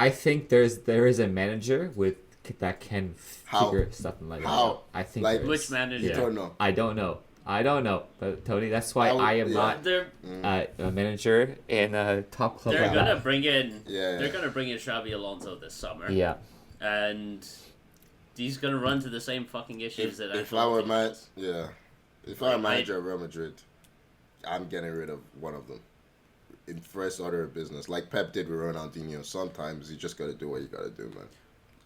think there is a manager that can figure something like that out. I think which manager? You don't know. I don't know, but Tony. That's why I am not a manager in a top club. They're gonna bring in. Yeah. They're gonna bring in Xabi Alonso this summer. Yeah. And he's gonna run to the same fucking issues if I were manager of Real Madrid, I'm getting rid of one of them in first order of business, like Pep did with Ronaldinho. Sometimes you just gotta do what you gotta do, man.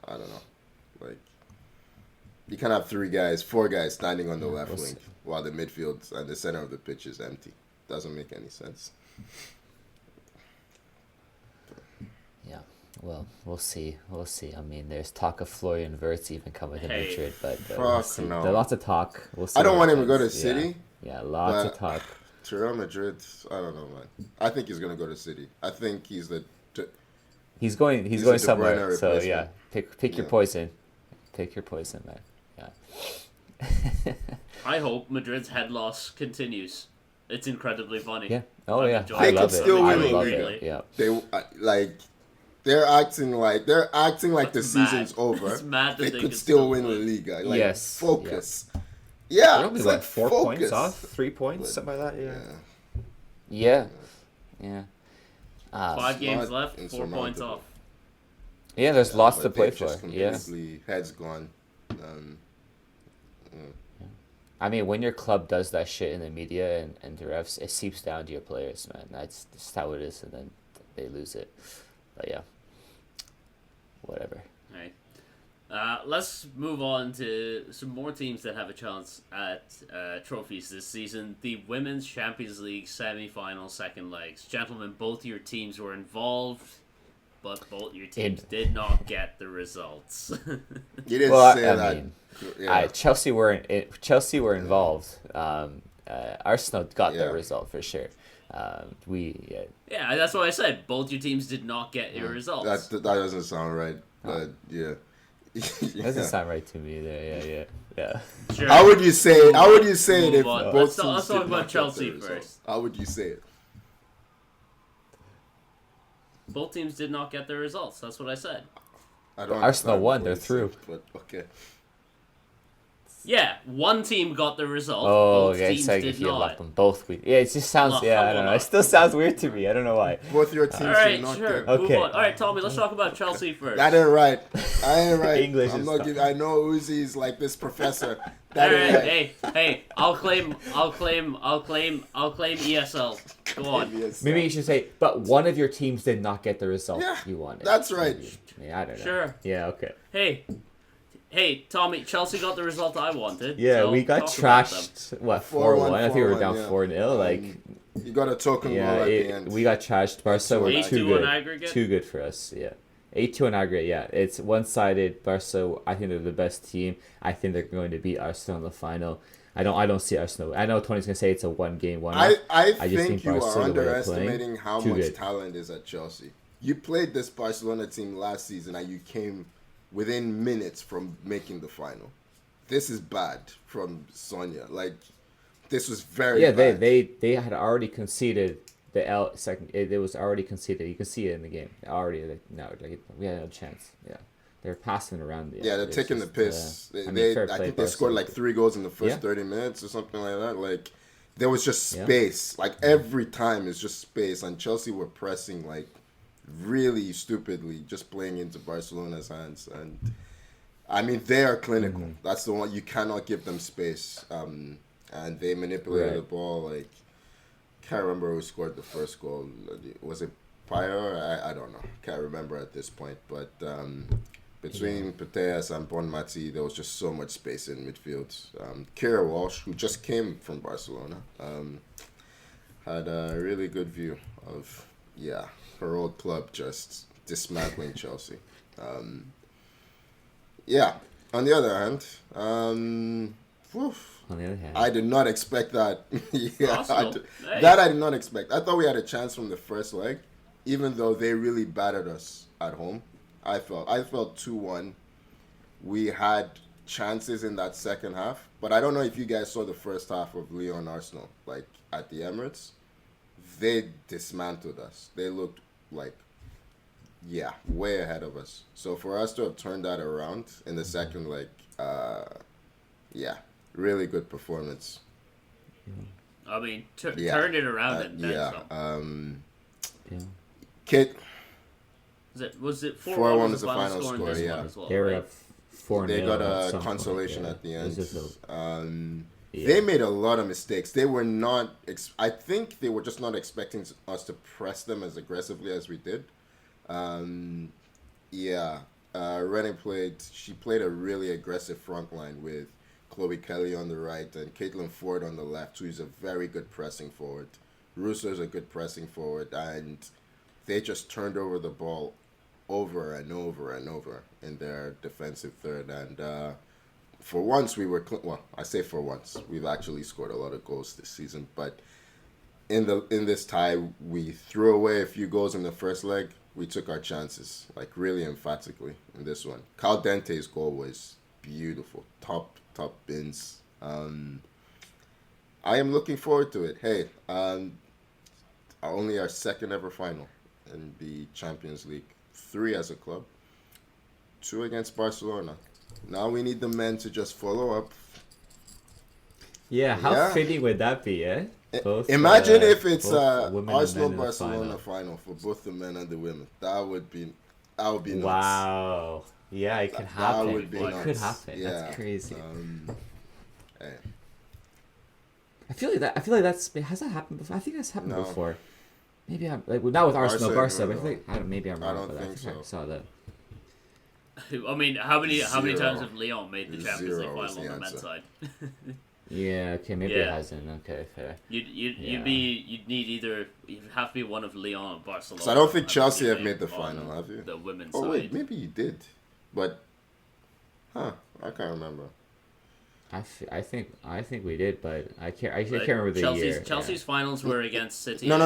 I don't know, like you can't have 4 guys standing on the left wing while the midfield and the center of the pitch is empty. Doesn't make any sense. Yeah. Well, we'll see. I mean, there's talk of Florian Wirtz even coming to Madrid, but we'll see. No. There's lots of talk. We'll see. I don't want him to go to City. Yeah, lots of talk. To Real Madrid, I don't know, man. I think he's gonna go to City. I think he's going somewhere. So yeah, pick your poison. Pick your poison, man. Yeah. I hope Madrid's head loss continues. It's incredibly funny. Yeah. Oh yeah. I love it. Still I win love it. Yeah. They're acting like the season's over. It's mad that they could still win the league. Like, yes. Focus. Yeah. They're only it's like 4 focus. points off, 3 points, something like that. Yeah. 5 games left, 4 points off. Yeah, there's lots to play for. Completely heads gone. I mean, when your club does that shit in the media and the refs, it seeps down to your players, man. That's just how it is, and then they lose it. But yeah, whatever. All right. Let's move on to some more teams that have a chance at trophies this season. The Women's Champions League semi-final second legs. Gentlemen, both your teams were involved, but both your teams did not get the results. You didn't say that. I mean, Chelsea were involved. Arsenal got the result for sure. Yeah, that's what I said. Both your teams did not get your results. That doesn't sound right. But Doesn't sound right to me either. Yeah. Sure. How would you say it? How would you say it if both let's teams talk did about not Chelsea get the result? first. How would you say it? Both teams did not get their results. That's what I said. Arsenal won. They're through. But okay. Yeah, one team got the result. Oh, both yeah, teams it's like did if you not. lock them both. Yeah, it just sounds. I don't know. It still sounds weird to me. I don't know why. Both your teams All right, did not sure. get. Move on. All right, Tommy, let's talk about Chelsea first. That ain't right. I ain't right. English I'm is not tough. giving. I know Uzi's like this professor. All That ain't right, right. hey, I'll claim ESL. Go on. Yes, Maybe you should say, but one of your teams did not get the result you wanted. That's right. Maybe. I don't know. Sure. Yeah. Okay. Hey, Tommy, Chelsea got the result I wanted. Yeah, so we got talk about trashed. What 4-1, 4-1? I think we were 4-1, down yeah. 4-0. Like, You got a token goal at the end. we got trashed. Barca were 8-2 too good. in aggregate? Too good for us. Yeah. 8-2 in aggregate. Yeah, it's one-sided. Barca. I think they're the best team. I think they're going to beat Arsenal in the final. I don't see Arsenal. I know Tony's gonna say it's a one-game one. I just think you Barca, are the way they're underestimating playing, how too much good. talent is at Chelsea. You played this Barcelona team last season and you came within minutes from making the final. This is bad from Sonia. Like, this was very bad. they had already conceded the second. It was already conceded. You can see it in the game. We had no chance. Yeah. They're passing around. They're taking the piss. I think they scored like 3 goals in the first 30 minutes or something like that. Like, there was just space. Like, every time it's just space. And Chelsea were pressing, like, really stupidly, just playing into Barcelona's hands. And, I mean, they are clinical. Mm-hmm. That's the one. You cannot give them space. And they manipulated the ball. Like, can't remember who scored the first goal. Was it Pio? I don't know. Can't remember at this point. But... between Putellas and Bonmati, there was just so much space in midfield. Kira Walsh, who just came from Barcelona, had a really good view of, her old club just dismantling Chelsea. Yeah. On the other hand, I did not expect that. That I did not expect. I thought we had a chance from the first leg, even though they really battered us at home. I felt 2-1. We had chances in that second half, but I don't know if you guys saw the first half of Lyon Arsenal, like at the Emirates. They dismantled us. They looked like, yeah, way ahead of us. So for us to have turned that around in the second leg, yeah, really good performance. I mean, turned it around and then some. Kit. Was it 4-1 was the final score, yeah. Well, they were up 4-0. They got a consolation at the end. They made a lot of mistakes. They were not... I think they were just not expecting us to press them as aggressively as we did. Rennie played a really aggressive front line with Chloe Kelly on the right and Caitlin Ford on the left, who is a very good pressing forward. Russo's a good pressing forward, and they just turned over the ball over and over and over in their defensive third. And for once, we were... Well, I say for once. We've actually scored a lot of goals this season. But in this tie, we threw away a few goals in the first leg. We took our chances, like really emphatically in this one. Cal Dente's goal was beautiful. Top bins. I am looking forward to it. Hey, only our second ever final in the Champions League. 3 as a club. 2 against Barcelona. Now we need the men to just follow up. Yeah, how fitting would that be, eh? Imagine if it's Arsenal Barcelona final for both the men and the women. That would be nuts. Wow. Yeah, it could happen. That would be nuts. It could happen. Yeah. That's crazy. Hey. I feel like that's has that happened before? I think that's happened before. Maybe I'm like not with Arsenal, Barca, but I think maybe I'm wrong. I don't think so. I saw that. I mean, how many times have Leon made the Champions League final on the men's side? Yeah. Okay. Maybe it hasn't. Okay. Fair. You'd have to be one of Leon and Barcelona. So I don't think Chelsea have made the final, have you? The women's side. Oh wait, maybe you did, but I can't remember. I think we did, but I can't remember the year. Chelsea's finals were against City. No. The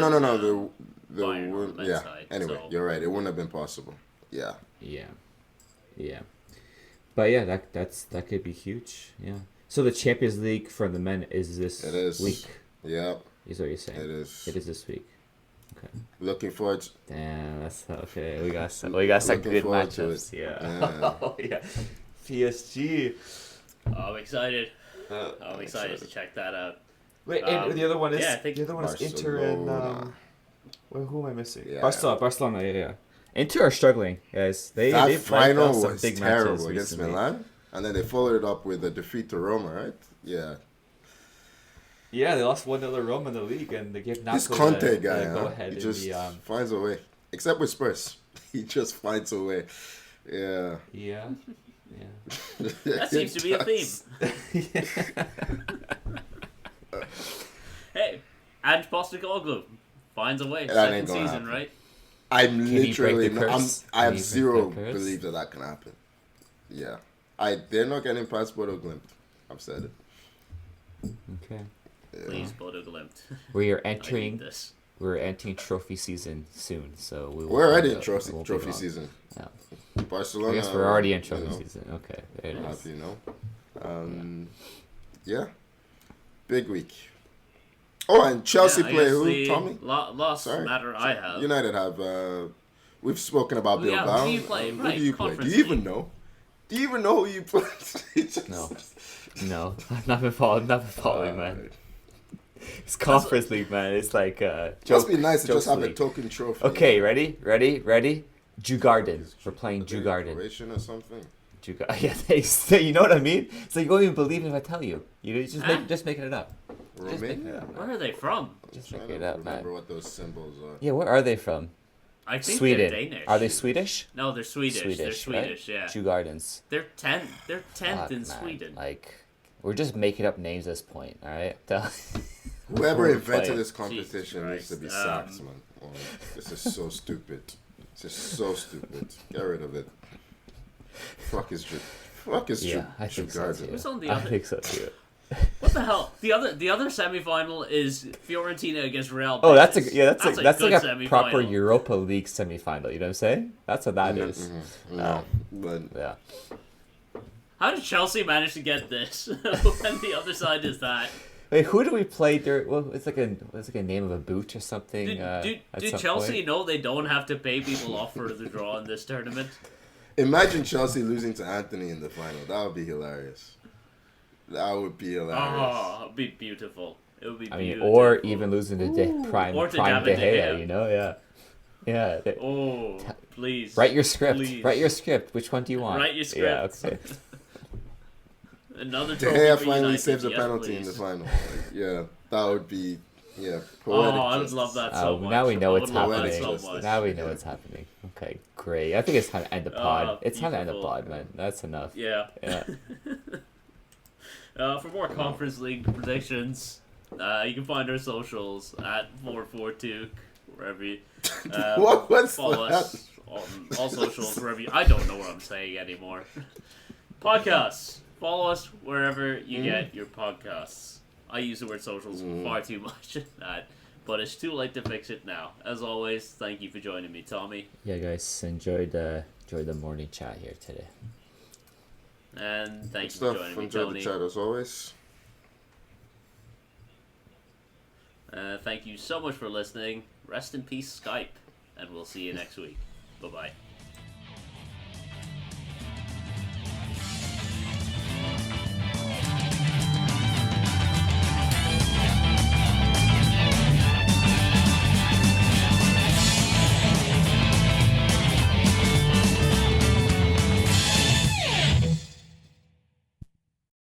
men's side. Anyway, So. You're right. It wouldn't have been possible. Yeah. But yeah, that could be huge. Yeah. So the Champions League for the men is this week. Yeah. Is what you're saying? It is. It is this week. Okay. Looking forward. Damn, that's okay. We got some good matchups. Yeah. Oh yeah. PSG. I'm excited. I'm excited to check that out. Wait, and the other one is Barcelona. Inter and who am I missing? Yeah. Barcelona. Yeah. Inter are struggling, guys. That final some was big terrible matches against recently. Milan, and then they followed it up with a defeat to Roma, right? Yeah. Yeah, they lost 1-0 to Roma in the league, and they gave This Napoli Conte guy, go ahead he just in the, finds a way. Except with Spurs, he just finds a way. Yeah. Yeah. That seems to be a theme. Hey, and Postecoglou finds a way. That ain't Second gonna season, happen. right? I'm literally break the curse? I have Can he zero break the curse? belief that can happen. Yeah. They're not getting past Bodo Glimt. I've said it. Okay. Yeah. Please, Bodo Glimt. We are I need entering. this. We're entering trophy season soon, so we. We're already in won't be trophy long. season. Yeah. Barcelona. I guess we're already in trophy season. Okay, there it As is. you know. Yeah. Big week. Oh, and Chelsea I play guess who? the Tommy? Last Sorry. matter I have. United have. We've spoken about Yeah, Bilbao. who do you play? Who Right, do you play? Do Conference you even League. know? Do you even know who you play? No, I've not been following, man. It's Conference League, man. It's like Must be nice to just have a league. token trophy. Okay, ready? Djurgården. We're playing Djurgården. Croatian or something. Yeah, you know what I mean? So you won't even believe me if I tell you. You just making it up. Just making it Romania? up. Where are they from? Just I'm making trying it to up, man. remember what those symbols are. Yeah, where are they from? I think Sweden. they're Danish. Are they Swedish? No, they're Swedish. They're Swedish, right? yeah. Djurgårdens. They're 10th. They're 10th Fuck, in man. Sweden. Like, we're just making up names at this point, all right? Whoever We're invented playing. this competition needs to be Christ. sacked, man. Oh, this is so stupid. It's just so stupid. Get rid of it. Fuck is I think so too. Who's on the I other? think so too. What the hell? The other semi-final is Fiorentina against Real. Oh, that's Betis. that's good like a semi-final. proper Europa League semifinal. You know what I'm saying? That's what that is. No, but Yeah. How did Chelsea manage to get this when the other side is that? Wait, who do we play? Well, it's like a name of a boot or something. Do Chelsea know they don't have to pay people off for the draw in this tournament? imagine Chelsea losing to Anthony in the final. That would be hilarious. That would be hilarious. Oh, it'd be beautiful. It would be I mean, beautiful. or even losing to Prime Or to Prime David De De Gea. Gea. You know, yeah. Oh, please. Write your script. Please. Write your script. Which one do you want? Write your Yeah, script. okay. Another De trophy Gea for finally United. saves a Yes, penalty in please. the final. Like, yeah, that would be Oh, poetic I would justice. love that so much. Now we know I what's would love that happening. so much. Now we know what's happening. Okay, great. I think it's time to end the pod. It's time to end the beautiful. pod, man. That's enough. Yeah. Yeah. For more Conference League predictions, you can find our socials at 442 wherever you What's follow that? us on all socials wherever you. I don't know what I'm saying anymore. Podcasts. Follow us wherever you get your podcasts. I use the word socials far too much in that, but it's too late to fix it now. As always, thank you for joining me, Tommy. Yeah, guys, enjoy the morning chat here today. And thank Good you for stuff. joining me, Enjoy the Tony. chat as always. Thank you so much for listening. Rest in peace, Skype, and we'll see you next week. Bye-bye.